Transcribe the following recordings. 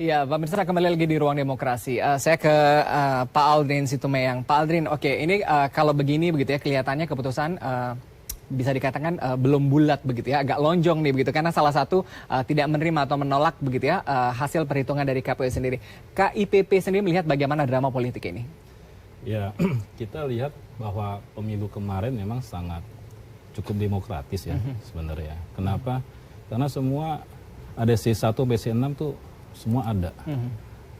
Iya, pemirsa kembali lagi di Ruang Demokrasi. Saya ke Pak Aldrin Situmeyang. Pak Aldrin, oke, ini kalau begini begitu ya, kelihatannya keputusan bisa dikatakan belum bulat begitu ya, agak lonjong nih begitu, karena salah satu tidak menerima atau menolak begitu ya hasil perhitungan dari KPU sendiri. KIPP sendiri melihat bagaimana drama politik ini? Ya, kita lihat bahwa pemilu kemarin memang sangat cukup demokratis ya sebenarnya. Kenapa? Karena semua ada C1 sampai C6 tuh semua ada.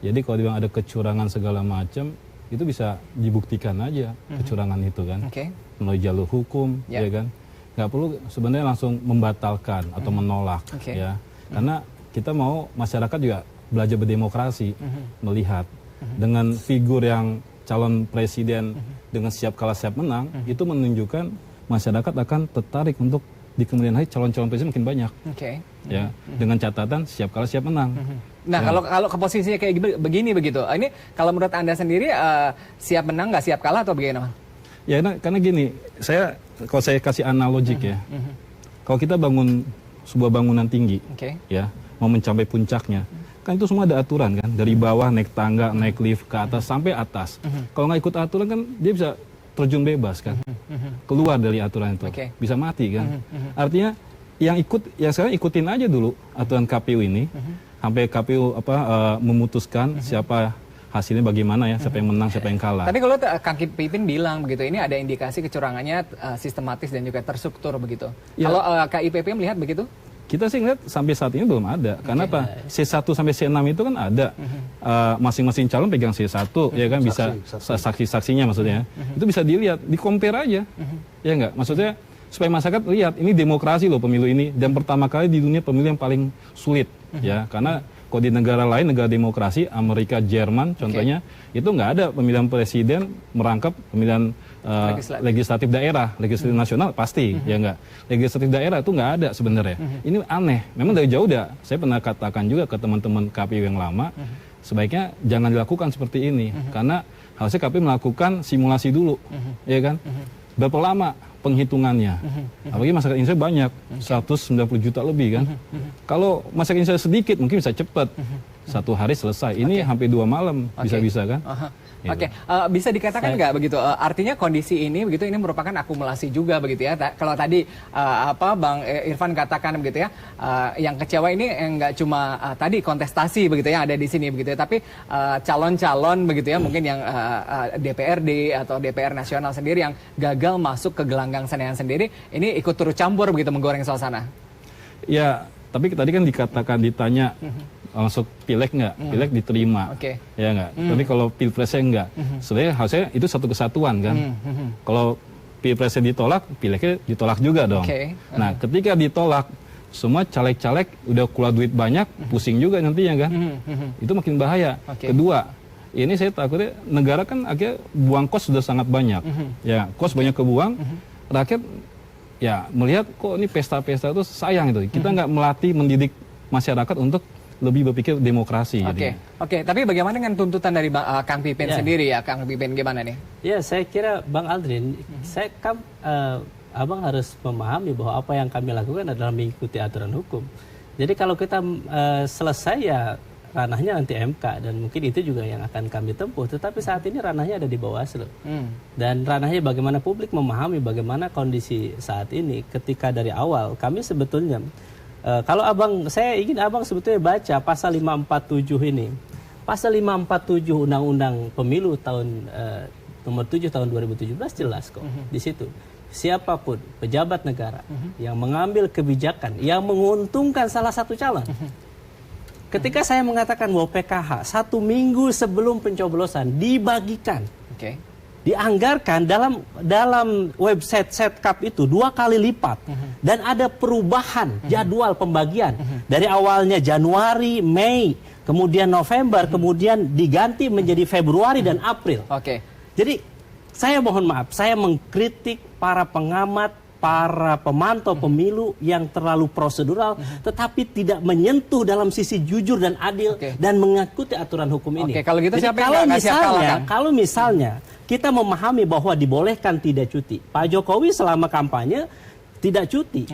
Jadi kalau dibilang ada kecurangan segala macam, itu bisa dibuktikan aja kecurangan itu kan. Melalui jalur hukum, ya kan. Nggak perlu sebenarnya langsung membatalkan atau menolak ya. Karena kita mau masyarakat juga belajar berdemokrasi, melihat dengan figur yang calon presiden dengan siap kalah siap menang, itu menunjukkan masyarakat akan tertarik untuk di kemudian hari calon-calon presiden makin banyak. Ya, dengan catatan siap kalah siap menang. Nah, kalau ke posisinya kayak begini begitu. Ini kalau menurut Anda sendiri siap menang nggak siap kalah atau bagaimana? Ya, karena gini, kalau saya kasih analogik ya. Kalau kita bangun sebuah bangunan tinggi, ya, mau mencapai puncaknya, kan itu semua ada aturan kan, dari bawah naik tangga, naik lift ke atas sampai atas. Kalau nggak ikut aturan kan dia bisa terjun bebas kan, keluar dari aturan itu, bisa mati kan. Artinya yang sekarang ikutin aja dulu aturan KPU ini, sampai KPU memutuskan siapa hasilnya bagaimana ya, siapa yang menang, siapa yang kalah. Tadi kalau Kang Pipin bilang begitu, ini ada indikasi kecurangannya sistematis dan juga terstruktur begitu. Ya. Kalau KIPP melihat begitu? Kita sih ngeliat sampai saat ini belum ada. Karena apa? C1 sampai C6 itu kan ada. Masing-masing calon pegang C1, ya kan, bisa saksi-saksinya maksudnya. Itu bisa dilihat, di-compare aja. Ya enggak? Maksudnya supaya masyarakat lihat, ini demokrasi loh pemilu ini. Dan pertama kali di dunia pemilu yang paling sulit. Ya, karena kalau di negara lain, negara demokrasi, Amerika, Jerman contohnya, itu nggak ada pemilihan presiden merangkap pemilihan legislatif daerah, legislatif nasional pasti, ya enggak. Legislatif daerah itu nggak ada sebenarnya. Ini aneh. Memang dari jauh saya pernah katakan juga ke teman-teman KPU yang lama, sebaiknya jangan dilakukan seperti ini, karena harusnya KPU melakukan simulasi dulu, ya kan. Berapa lama penghitungannya? Apalagi masyarakat Indonesia banyak, 190 juta lebih kan. Kalau masyarakat Indonesia sedikit mungkin bisa cepat, 1 hari selesai. Ini hampir 2 malam bisa-bisa kan. Bisa dikatakan nggak begitu? Artinya kondisi ini begitu, ini merupakan akumulasi juga begitu ya. Kalau tadi Bang Irfan katakan begitu ya, yang kecewa ini nggak cuma tadi kontestasi begitu ya ada di sini begitu ya, tapi calon-calon begitu ya, mungkin yang DPRD atau DPR nasional sendiri yang gagal masuk ke gelanggang Senayan sendiri, ini ikut turut campur begitu menggoreng suasana. Ya, tapi tadi kan ditanya masuk pileg nggak, pileg diterima, ya nggak. Tapi kalau pilpresnya nggak, sebenarnya harusnya itu satu kesatuan kan. Kalau pilpresnya ditolak, pilegnya ditolak juga dong. Nah, ketika ditolak, semua caleg-caleg udah keluar duit banyak, pusing juga nantinya kan. Itu makin bahaya. Kedua, ini saya takutnya negara kan akhirnya buang kos sudah sangat banyak. Ya, kos banyak kebuang, rakyat ya melihat kok ini pesta-pesta itu sayang itu. Kita nggak melatih, mendidik masyarakat untuk lebih berpikir demokrasi. Tapi bagaimana dengan tuntutan dari Kang Pipin sendiri ya, Kang Pipin gimana nih? Ya, saya kira Bang Aldrin, Abang harus memahami bahwa apa yang kami lakukan adalah mengikuti aturan hukum. Jadi kalau kita selesai ya ranahnya nanti MK, dan mungkin itu juga yang akan kami tempuh. Tetapi saat ini ranahnya ada di Bawaslu. Dan ranahnya bagaimana publik memahami bagaimana kondisi saat ini ketika dari awal kami sebetulnya kalau saya ingin Abang sebetulnya baca pasal 547 ini. Pasal 547 Undang-Undang Pemilu tahun nomor 7 tahun 2017 jelas kok di situ. Siapapun pejabat negara yang mengambil kebijakan yang menguntungkan salah satu calon. Ketika saya mengatakan bahwa PKH 1 minggu sebelum pencoblosan dibagikan. Dianggarkan dalam website Setkap itu 2 kali lipat, dan ada perubahan jadwal pembagian dari awalnya Januari, Mei, kemudian November, kemudian diganti menjadi Februari dan April. Jadi saya mohon maaf, saya mengkritik para pengamat, para pemantau pemilu yang terlalu prosedural, tetapi tidak menyentuh dalam sisi jujur dan adil dan mengikuti aturan hukum ini. Kalau gitu, jadi kalau misalnya kita memahami bahwa dibolehkan tidak cuti, Pak Jokowi selama kampanye tidak cuti.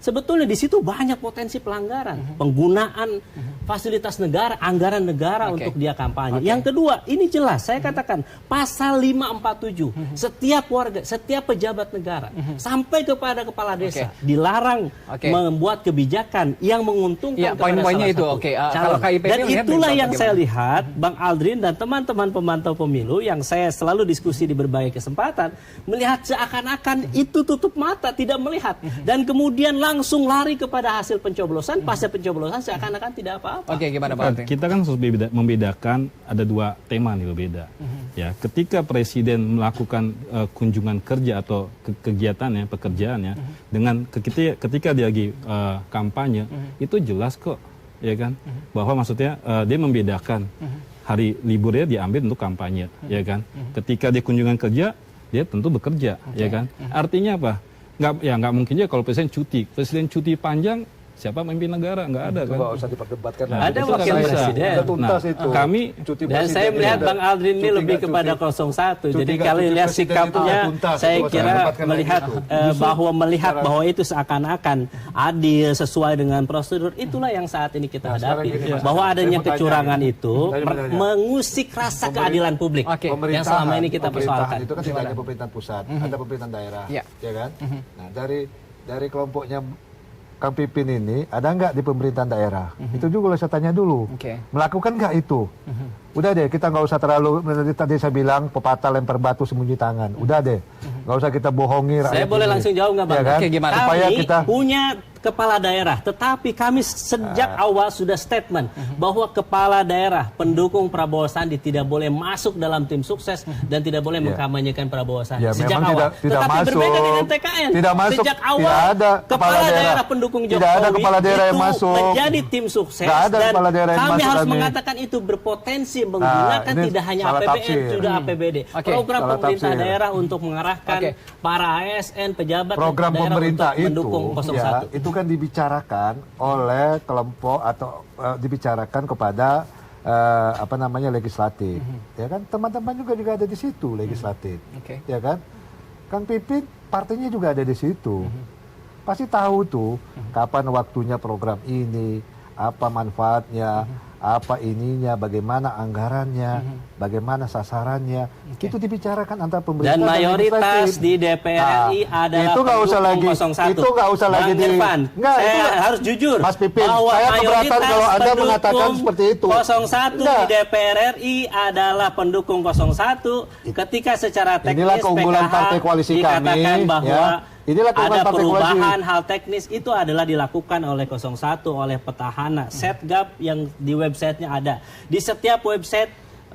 sebetulnya di situ banyak potensi pelanggaran, penggunaan fasilitas negara, anggaran negara untuk dia kampanye. Yang kedua, ini jelas saya katakan pasal 547, setiap warga, setiap pejabat negara sampai kepada kepala desa dilarang membuat kebijakan yang menguntungkan kepada salah satu calon. Dan itulah yang saya lihat Bang Aldrin dan teman-teman pemantau pemilu yang saya selalu diskusi di berbagai kesempatan melihat seakan-akan itu tutup mata, tidak melihat, dan kemudian langsung lari kepada hasil pencoblosan, pasca pencoblosan seakan-akan tidak apa-apa. Gimana Pak? Kita kan harus membedakan ada dua tema nih berbeda. Ya, ketika presiden melakukan kunjungan kerja atau kegiatannya, pekerjaannya, dengan ketika dia lagi kampanye, itu jelas kok, ya kan, bahwa maksudnya dia membedakan hari liburnya diambil untuk kampanye, ya kan. Ketika dia kunjungan kerja, dia tentu bekerja, ya kan. Artinya apa? Nggak mungkin juga kalau presiden cuti panjang, siapa memimpin negara? Nggak ada kan? Nggak usah diperdebatkan. Ada wakil presiden. Tuntas itu. Kami dan saya melihat Bang Aldrin ini lebih kepada 01. Jadi kalau lihat sikapnya, saya kira melihat bahwa itu seakan-akan adil sesuai dengan prosedur. Itulah yang saat ini kita hadapi. Bahwa adanya kecurangan itu mengusik rasa keadilan publik yang selama ini kita persoalkan. Itu kan tidak hanya pemerintahan pusat, ada pemerintahan daerah, ya kan? Nah, dari kelompoknya Kang Pipin ini ada nggak di pemerintahan daerah? Itu juga saya tanya dulu. Melakukan nggak itu? Udah deh, kita nggak usah terlalu, tadi saya bilang pepatah lempar batu sembunyi tangan. Udah deh, nggak usah kita bohongi rakyat. Saya boleh langsung jawab nggak Bang? Ya kan? Gimana? Supaya Kami kita punya kepala daerah, tetapi kami sejak awal sudah statement bahwa kepala daerah pendukung Prabowo Sandi tidak boleh masuk dalam tim sukses dan tidak boleh mengkampanyekan Prabowo Sandi sejak awal. Tidak tetapi masuk, berbeda dengan TKN. Tidak masuk, sejak awal tidak ada kepala daerah pendukung Jokowi tidak ada kepala daerah yang itu masuk menjadi tim sukses, ada dan kepala daerah yang kami masuk, harus kami mengatakan itu berpotensi menggunakan tidak hanya APBN, sudah APBD. Program pemerintah daerah untuk mengarahkan para ASN, pejabat program daerah pemerintah untuk mendukung 01. Ya, itu kan dibicarakan oleh kelompok atau dibicarakan kepada legislatif, ya kan, teman-teman juga ada di situ legislatif, ya kan, Kang Pipin partainya juga ada di situ, pasti tahu tuh kapan waktunya program ini, apa manfaatnya, apa ininya, bagaimana anggarannya, bagaimana sasarannya, itu dibicarakan antara pemerintah dan mayoritas di DPR RI adalah itu nggak usah lagi 01. Itu nggak usah lagi di saya harus jujur, Mas Pipin, bahwa saya keberatan kalau Anda mengatakan seperti itu. 01 di DPR RI adalah pendukung 01 ketika secara teknis inilah keunggulan PKH partai koalisi dikatakan kami, bahwa inilah ada perubahan koalisi. hal teknis itu adalah dilakukan oleh 01, oleh petahana. Setgap yang di websitenya ada. Di setiap website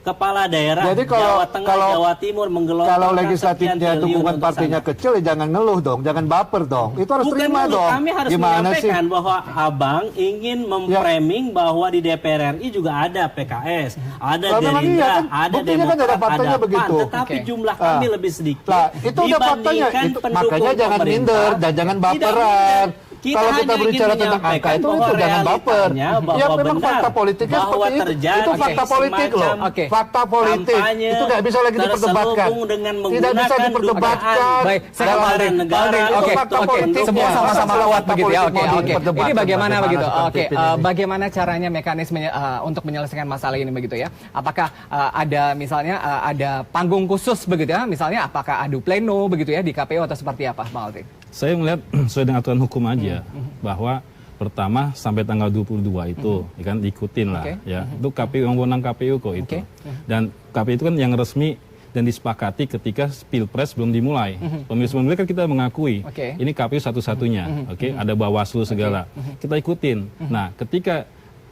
kepala daerah, jadi Jawa Tengah, Jawa Timur menggelontorkan kalau legislatifnya dukungan partainya kecil, ya jangan ngeluh dong, jangan baper dong. Itu harus terima dong. Kami harus menyampaikan bahwa Abang ingin memframing bahwa di DPR RI juga ada PKS, ada Gerindra, ada Demokrat, ada PAN, tetapi jumlah kami lebih sedikit. Itu udah faktanya. Makanya jangan minder dan jangan baperan. Kalau kita berbicara tentang angka itu jangan baper. Ya memang fakta politiknya seperti itu. Itu fakta politik loh. Fakta politik itu nggak bisa lagi diperdebatkan. Tidak bisa diperdebatkan. Baik, saya kemarin negara. Oke, semua sama-sama lewat begitu ya. Oke. Ini bagaimana begitu? Oke, bagaimana caranya mekanisme untuk menyelesaikan masalah ini begitu ya? Apakah ada misalnya ada panggung khusus begitu ya? Misalnya apakah adu pleno begitu ya di KPU atau seperti apa, Bang Aldrin? Saya melihat sesuai dengan aturan hukum aja bahwa pertama sampai tanggal 22 itu ya kan diikutin lah ya. Itu KPU yang wewenang KPU kok itu. Dan KPU itu kan yang resmi dan disepakati ketika Pilpres belum dimulai. Pemilu kan kita mengakui ini KPU satu-satunya. Ada Bawaslu segala. Kita ikutin. Nah, ketika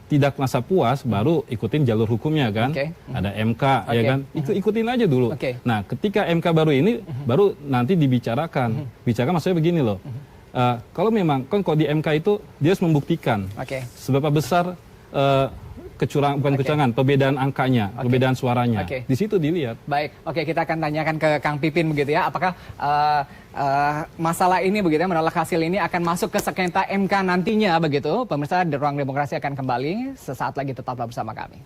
tidak merasa puas, baru ikutin jalur hukumnya kan. Ada MK ya kan. Itu ikutin aja dulu. Nah, ketika MK baru ini baru nanti dibicarakan. Bicarakan maksudnya begini loh. Kalau memang kan kalau di MK itu dia harus membuktikan seberapa besar kecurangan, perbedaan angkanya, perbedaan suaranya. Di situ dilihat. Baik, kita akan tanyakan ke Kang Pipin begitu ya. Apakah masalah ini begitu ya, menolak hasil ini akan masuk ke sengketa MK nantinya begitu? Pemirsa, di Ruang Demokrasi akan kembali sesaat lagi, tetaplah bersama kami.